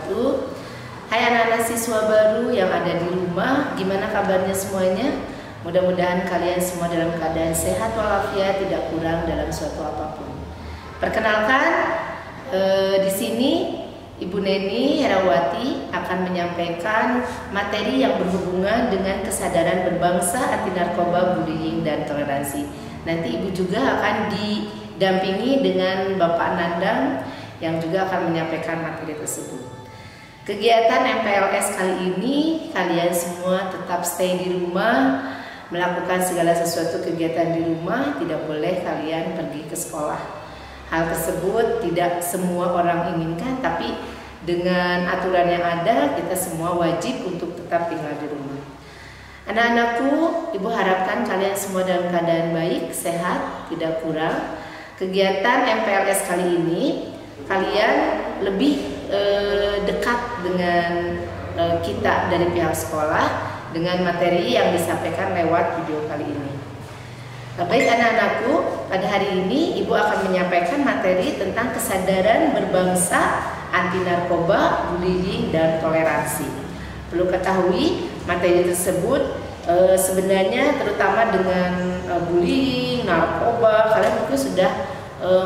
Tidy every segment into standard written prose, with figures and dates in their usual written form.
wabarakatuh. Hai anak-anak siswa baru yang ada di rumah, gimana kabarnya semuanya? Mudah-mudahan kalian semua dalam keadaan sehat walafiat, tidak kurang dalam suatu apapun. Perkenalkan, di sini Ibu Neni Herawati akan menyampaikan materi yang berhubungan dengan kesadaran berbangsa, anti narkoba, bullying, dan toleransi. Nanti Ibu juga akan didampingi dengan Bapak Nandang yang juga akan menyampaikan materi tersebut. Kegiatan MPLS kali ini kalian semua tetap stay di rumah, melakukan segala sesuatu kegiatan di rumah, tidak boleh kalian pergi ke sekolah. Hal tersebut tidak semua orang inginkan, tapi dengan aturan yang ada kita semua wajib untuk tetap tinggal di rumah. Anak-anakku, Ibu harapkan kalian semua dalam keadaan baik, sehat, tidak kurang. Kegiatan MPLS kali ini kalian lebih dekat dengan kita dari pihak sekolah dengan materi yang disampaikan lewat video kali ini. Baik anak-anakku, pada hari ini Ibu akan menyampaikan materi tentang kesadaran berbangsa, anti narkoba, bullying, dan toleransi. Perlu ketahui materi tersebut sebenarnya terutama dengan bullying, narkoba, kalian mungkin sudah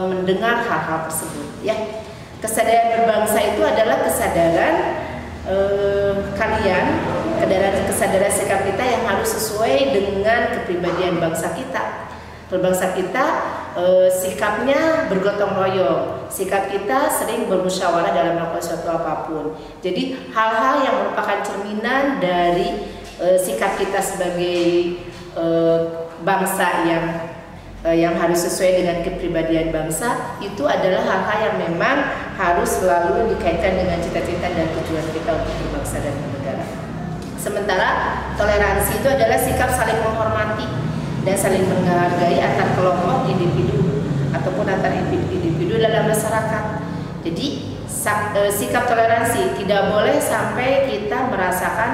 mendengar hal-hal tersebut ya. Kesadaran berbangsa itu adalah kesadaran kalian, kesadaran sikap kita yang harus sesuai dengan kepribadian bangsa kita. Berbangsa kita sikapnya bergotong royong, sikap kita sering bermusyawarah dalam melakukan suatu apapun. Jadi hal-hal yang merupakan cerminan dari sikap kita sebagai bangsa yang harus sesuai dengan kepribadian bangsa, itu adalah hal-hal yang memang harus selalu dikaitkan dengan cita-cita dan tujuan kita untuk berbangsa dan bernegara. Sementara toleransi itu adalah sikap saling menghormati dan saling menghargai antar kelompok individu ataupun antar individu dalam masyarakat. Jadi sikap toleransi tidak boleh sampai kita merasakan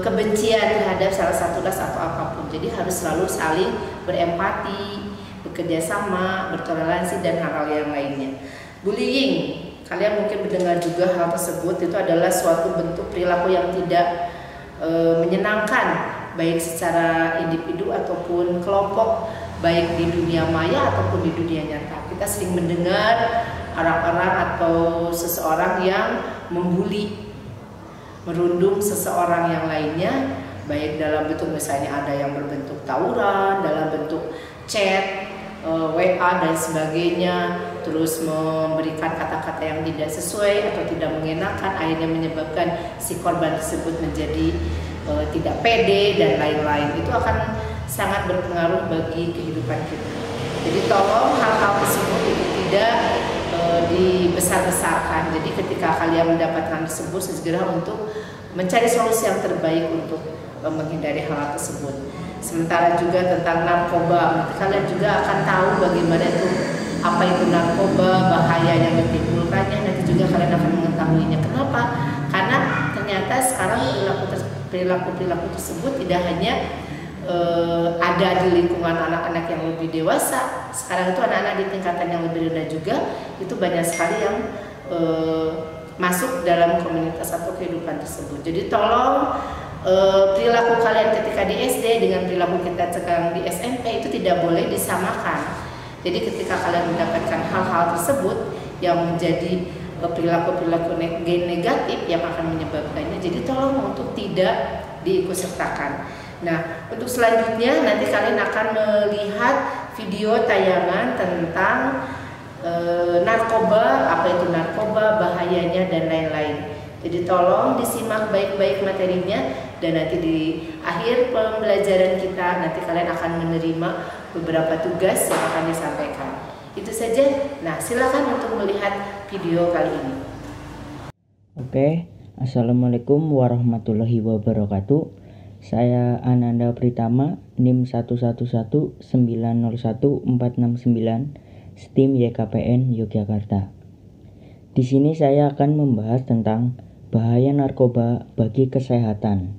kebencian terhadap salah satu ras atau apapun. Jadi harus selalu saling berempati, bekerja sama, bertoleransi, dan hal-hal yang lainnya. Bullying, kalian mungkin mendengar juga hal tersebut, itu adalah suatu bentuk perilaku yang tidak menyenangkan, baik secara individu ataupun kelompok, baik di dunia maya ataupun di dunia nyata. Kita sering mendengar orang-orang atau seseorang yang membuli, merundung seseorang yang lainnya, baik dalam bentuk misalnya ada yang berbentuk tawuran, dalam bentuk chat, WA dan sebagainya, terus memberikan kata-kata yang tidak sesuai atau tidak mengenakan, akhirnya menyebabkan si korban tersebut menjadi tidak pede dan lain-lain. Itu akan sangat berpengaruh bagi kehidupan kita. Jadi tolong hal-hal tersebut itu tidak dibesar-besarkan. Jadi ketika kalian mendapatkan tersebut, segera untuk mencari solusi yang terbaik untuk menghindari hal tersebut. Sementara juga tentang narkoba, nanti kalian juga akan tahu bagaimana itu, apa itu narkoba, bahaya yang ditimbulkannya. Nanti juga kalian akan mengetahuinya. Kenapa? Karena ternyata sekarang perilaku tersebut tidak hanya ada di lingkungan anak-anak yang lebih dewasa. Sekarang itu anak-anak di tingkatan yang lebih rendah juga itu banyak sekali yang masuk dalam komunitas atau kehidupan tersebut. Jadi tolong perilaku kalian ketika di SD dengan perilaku kita sekarang di SMP itu tidak boleh disamakan. Jadi ketika kalian mendapatkan hal-hal tersebut yang menjadi perilaku-perilaku negatif yang akan menyebabkannya, jadi tolong untuk tidak diikutsertakan. Nah, untuk selanjutnya nanti kalian akan melihat video tayangan tentang narkoba, apa itu narkoba, bahayanya, dan lain-lain. Jadi tolong disimak baik-baik materinya, dan nanti di akhir pembelajaran kita nanti kalian akan menerima beberapa tugas yang akan disampaikan. Itu saja. Nah, silakan untuk melihat video kali ini. Oke, Assalamualaikum warahmatullahi wabarakatuh. Saya Ananda Pritama, NIM 111901469, STIM YKPN Yogyakarta. Di sini saya akan membahas tentang bahaya narkoba bagi kesehatan.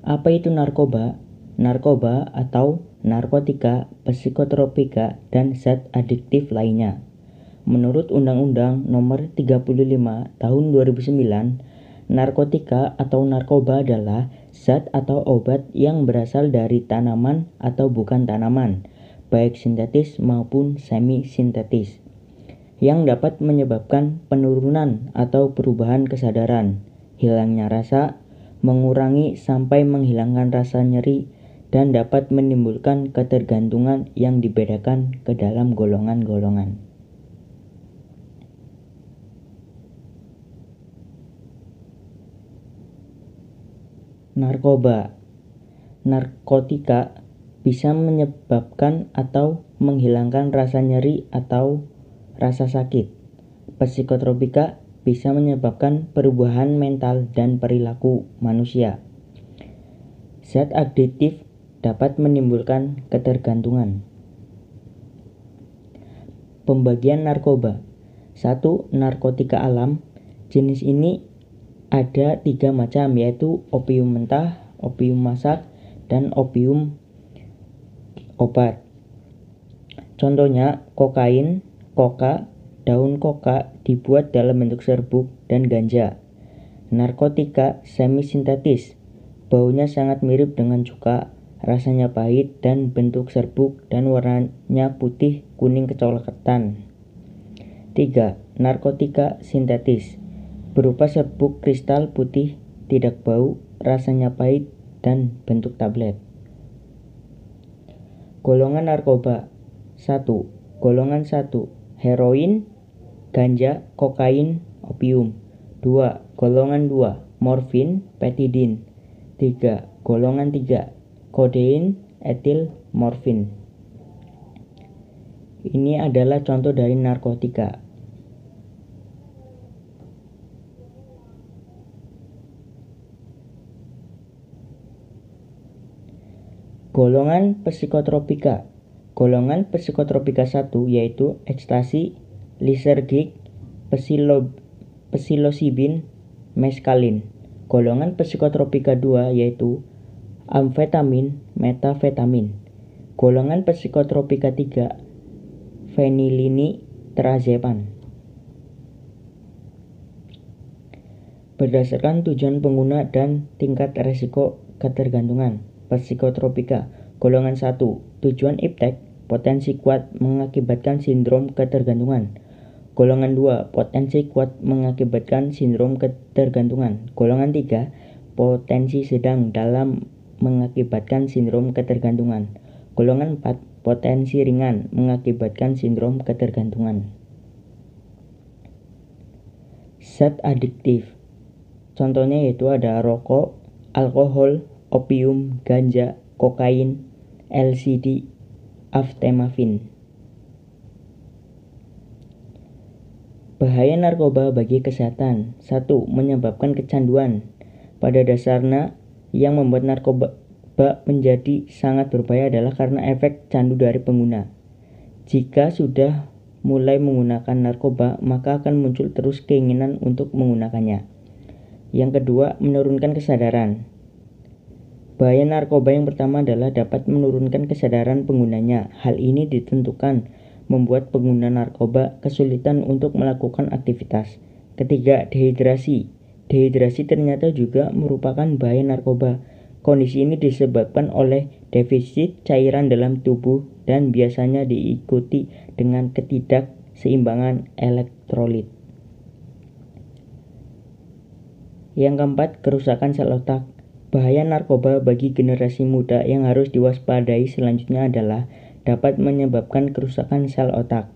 Apa itu narkoba? Narkoba atau narkotika, psikotropika, dan zat adiktif lainnya menurut Undang-Undang Nomor 35 Tahun 2009, narkotika atau narkoba adalah zat atau obat yang berasal dari tanaman atau bukan tanaman, baik sintetis maupun semi-sintetis, yang dapat menyebabkan penurunan atau perubahan kesadaran, hilangnya rasa, mengurangi sampai menghilangkan rasa nyeri, dan dapat menimbulkan ketergantungan yang dibedakan ke dalam golongan-golongan. Narkoba. Narkotika bisa menyebabkan atau menghilangkan rasa nyeri atau rasa sakit. Psikotropika bisa menyebabkan perubahan mental dan perilaku manusia. Zat adiktif dapat menimbulkan ketergantungan. Pembagian narkoba. 1. Narkotika alam. Jenis ini ada 3 macam, yaitu opium mentah, opium masak, dan opium obat. Contohnya kokain, koka, daun koka dibuat dalam bentuk serbuk, dan ganja. Narkotika semi-sintetis. Baunya sangat mirip dengan cuka, rasanya pahit dan bentuk serbuk, dan warnanya putih kuning kecoklatan. 3. Narkotika sintetis. Berupa serbuk kristal putih, tidak bau, rasanya pahit, dan bentuk tablet. Golongan narkoba. 1. Golongan 1. Heroin, ganja, kokain, opium. 2. Golongan 2. Morfin, petidin. 3. Golongan 3. Kodein, etil, morfin. Ini adalah contoh dari narkotika. Golongan psikotropika. Golongan psikotropika 1 yaitu ekstasi, lisergik, psilosibin, meskalin. Golongan psikotropika 2 yaitu amfetamin, metafetamin. Golongan psikotropika 3 fenilini, trazepam. Berdasarkan tujuan pengguna dan tingkat resiko ketergantungan. Psikotropika. Golongan 1. Tujuan iptek, potensi kuat mengakibatkan sindrom ketergantungan. Golongan 2. Potensi kuat mengakibatkan sindrom ketergantungan. Golongan 3. Potensi sedang dalam mengakibatkan sindrom ketergantungan. Golongan 4. Potensi ringan mengakibatkan sindrom ketergantungan. Zat adiktif. Contohnya yaitu ada rokok, alkohol, opium, ganja, kokain, LSD, aftemafin. Bahaya narkoba bagi kesehatan. 1. Menyebabkan kecanduan. Pada dasarnya, yang membuat narkoba menjadi sangat berbahaya adalah karena efek candu dari pengguna. Jika sudah mulai menggunakan narkoba, maka akan muncul terus keinginan untuk menggunakannya. Yang kedua, menurunkan kesadaran. Bahaya narkoba yang pertama adalah dapat menurunkan kesadaran penggunanya. Hal ini ditentukan membuat pengguna narkoba kesulitan untuk melakukan aktivitas. Ketiga, dehidrasi. Dehidrasi ternyata juga merupakan bahaya narkoba. Kondisi ini disebabkan oleh defisit cairan dalam tubuh dan biasanya diikuti dengan ketidakseimbangan elektrolit. Yang keempat, kerusakan sel otak. Bahaya narkoba bagi generasi muda yang harus diwaspadai selanjutnya adalah dapat menyebabkan kerusakan sel otak.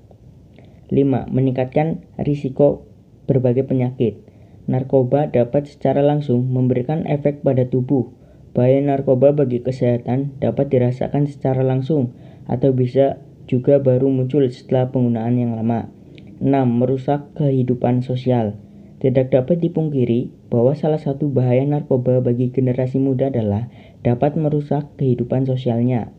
5. Meningkatkan risiko berbagai penyakit. Narkoba dapat secara langsung memberikan efek pada tubuh. Bahaya narkoba bagi kesehatan dapat dirasakan secara langsung atau bisa juga baru muncul setelah penggunaan yang lama. 6. Merusak kehidupan sosial. Tidak dapat dipungkiri bahwa salah satu bahaya narkoba bagi generasi muda adalah dapat merusak kehidupan sosialnya.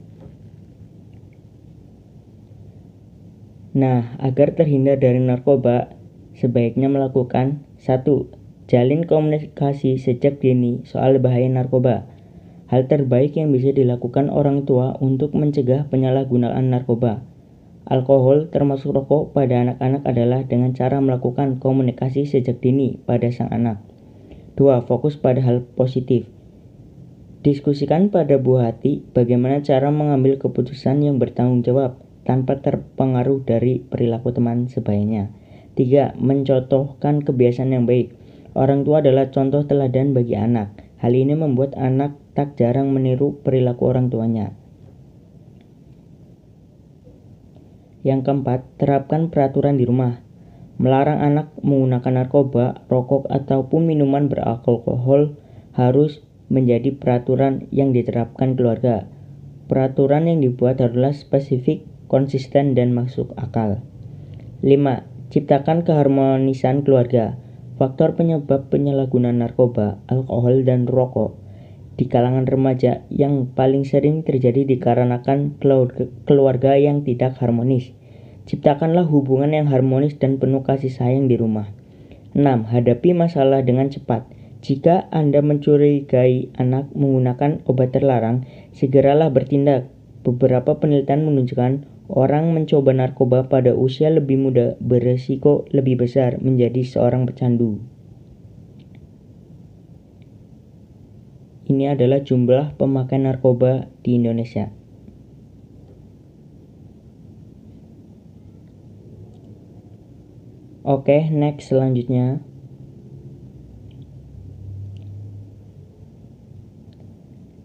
Nah, agar terhindar dari narkoba, sebaiknya melakukan 1. Jalin komunikasi sejak dini soal bahaya narkoba. Hal terbaik yang bisa dilakukan orang tua untuk mencegah penyalahgunaan narkoba alkohol termasuk rokok pada anak-anak adalah dengan cara melakukan komunikasi sejak dini pada sang anak. 2. Fokus pada hal positif. Diskusikan pada buah hati bagaimana cara mengambil keputusan yang bertanggung jawab tanpa terpengaruh dari perilaku teman sebayanya. 3. Mencontohkan kebiasaan yang baik. Orang tua adalah contoh teladan bagi anak. Hal ini membuat anak tak jarang meniru perilaku orang tuanya. Yang keempat, terapkan peraturan di rumah. Melarang anak menggunakan narkoba, rokok, ataupun minuman beralkohol harus menjadi peraturan yang diterapkan keluarga. Peraturan yang dibuat adalah spesifik, konsisten, dan masuk akal. 5. Ciptakan keharmonisan keluarga. Faktor penyebab penyalahgunaan narkoba, alkohol, dan rokok di kalangan remaja yang paling sering terjadi dikarenakan keluarga yang tidak harmonis. Ciptakanlah hubungan yang harmonis dan penuh kasih sayang di rumah. 6. Hadapi masalah dengan cepat. Jika Anda mencurigai anak menggunakan obat terlarang, segeralah bertindak. Beberapa penelitian menunjukkan orang mencoba narkoba pada usia lebih muda beresiko lebih besar menjadi seorang pecandu. Ini adalah jumlah pemakai narkoba di Indonesia. Oke, next selanjutnya.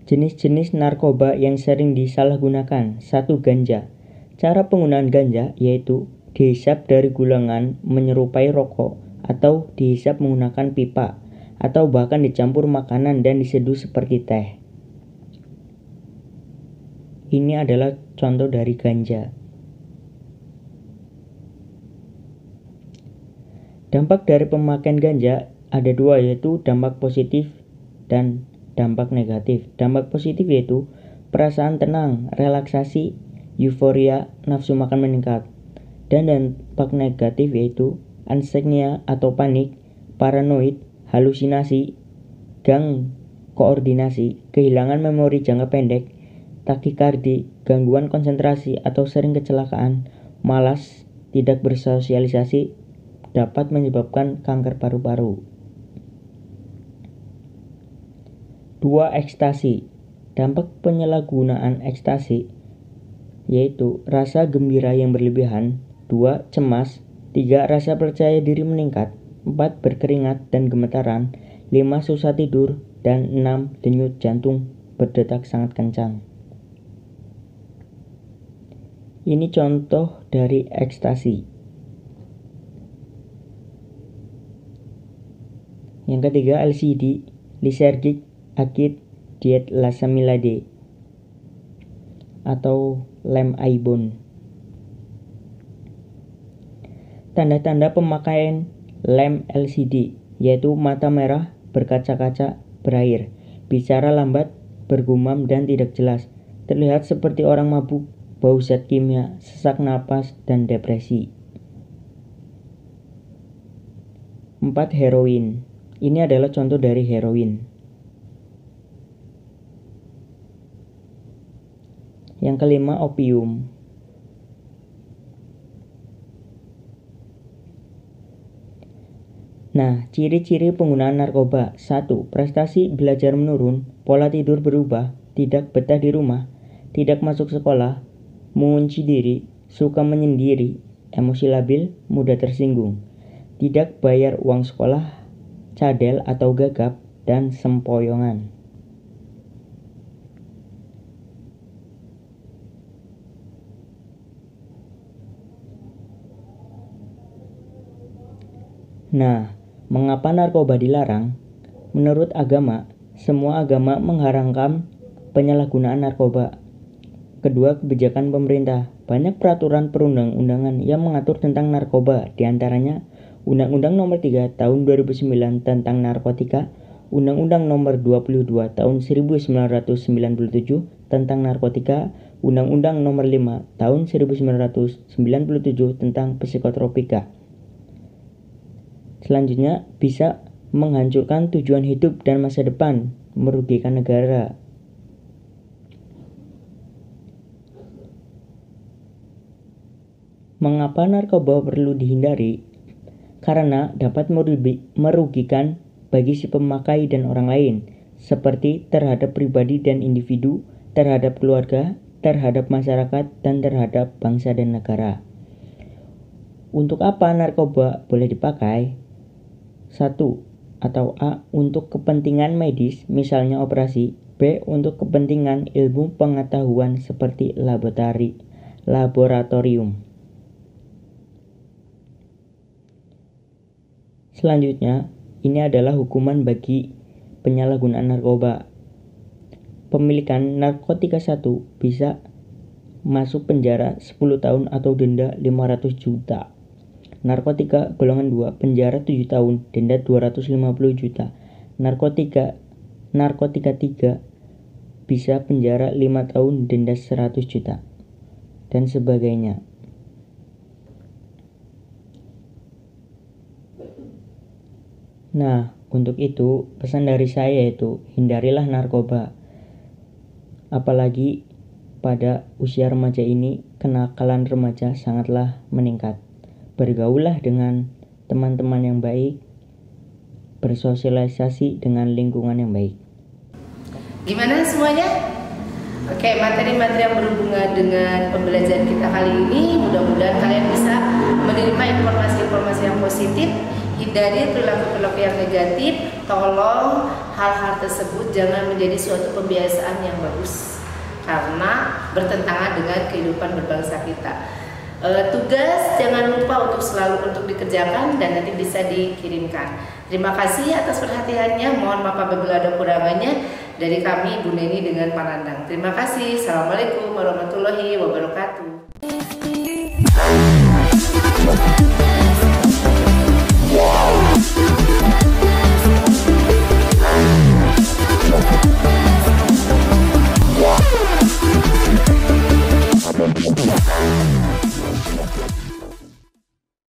Jenis-jenis narkoba yang sering disalahgunakan. 1. Ganja. Cara penggunaan ganja yaitu dihisap dari gulangan menyerupai rokok atau dihisap menggunakan pipa atau bahkan dicampur makanan dan diseduh seperti teh. Ini adalah contoh dari ganja. Dampak dari pemakaian ganja ada dua, yaitu dampak positif dan dampak negatif. Dampak positif yaitu perasaan tenang, relaksasi, euforia, nafsu makan meningkat. Dan dampak negatif yaitu insomnia atau panik, paranoid, halusinasi, gang koordinasi, kehilangan memori jangka pendek, takikardi, gangguan konsentrasi atau sering kecelakaan, malas, tidak bersosialisasi, dapat menyebabkan kanker paru-paru. 2. Ekstasi. Dampak penyalahgunaan ekstasi yaitu rasa gembira yang berlebihan, 2. Cemas, 3. Rasa percaya diri meningkat, 4. Berkeringat dan gemetaran, 5. Susah tidur, dan 6. Denyut jantung berdetak sangat kencang. Ini contoh dari ekstasi. Yang ketiga, LSD, lysergic acid diethylamide atau lemibon. Tanda-tanda pemakaian lem LSD yaitu mata merah, berkaca-kaca, berair, bicara lambat, bergumam dan tidak jelas, terlihat seperti orang mabuk, bau zat kimia, sesak napas, dan depresi. 4. Heroin. Ini adalah contoh dari heroin. Yang kelima, opium. Nah, ciri-ciri penggunaan narkoba. 1. Prestasi belajar menurun, pola tidur berubah, tidak betah di rumah, tidak masuk sekolah, mengunci diri, suka menyendiri, emosi labil, mudah tersinggung, tidak bayar uang sekolah, cadel atau gagap, dan sempoyongan. Nah, mengapa narkoba dilarang? Menurut agama, semua agama mengharamkan penyalahgunaan narkoba. Kedua, kebijakan pemerintah. Banyak peraturan perundang-undangan yang mengatur tentang narkoba, diantaranya Undang-Undang Nomor 3 Tahun 2009 tentang narkotika, Undang-Undang Nomor 22 Tahun 1997 tentang narkotika, Undang-Undang Nomor 5 Tahun 1997 tentang psikotropika. Selanjutnya, bisa menghancurkan tujuan hidup dan masa depan, merugikan negara. Mengapa narkoba perlu dihindari? Karena dapat merugikan bagi si pemakai dan orang lain, seperti terhadap pribadi dan individu, terhadap keluarga, terhadap masyarakat, dan terhadap bangsa dan negara. Untuk apa narkoba boleh dipakai? 1. Atau A. Untuk kepentingan medis, misalnya operasi. B. Untuk kepentingan ilmu pengetahuan seperti laboratorium. Selanjutnya, ini adalah hukuman bagi penyalahgunaan narkoba. Pemilikan narkotika 1 bisa masuk penjara 10 tahun atau denda 500 juta. Narkotika golongan 2 penjara 7 tahun, denda 250 juta. Narkotika 3 bisa penjara 5 tahun, denda 100 juta. Dan sebagainya. Nah, untuk itu pesan dari saya yaitu hindarilah narkoba. Apalagi pada usia remaja ini, kenakalan remaja sangatlah meningkat. Bergaullah dengan teman-teman yang baik, bersosialisasi dengan lingkungan yang baik. Gimana semuanya? Oke, materi-materi yang berhubungan dengan pembelajaran kita kali ini, mudah-mudahan kalian bisa menerima informasi-informasi yang positif. Hindari perilaku-perilaku yang negatif. Tolong hal-hal tersebut jangan menjadi suatu pembiasaan yang bagus, karena bertentangan dengan kehidupan berbangsa kita. Tugas jangan lupa selalu untuk dikerjakan dan nanti bisa dikirimkan. Terima kasih atas perhatiannya. Mohon maaf apabila ada kurangannya. Dari kami, Bu Neni dengan Panandang. Terima kasih. Assalamualaikum warahmatullahi wabarakatuh.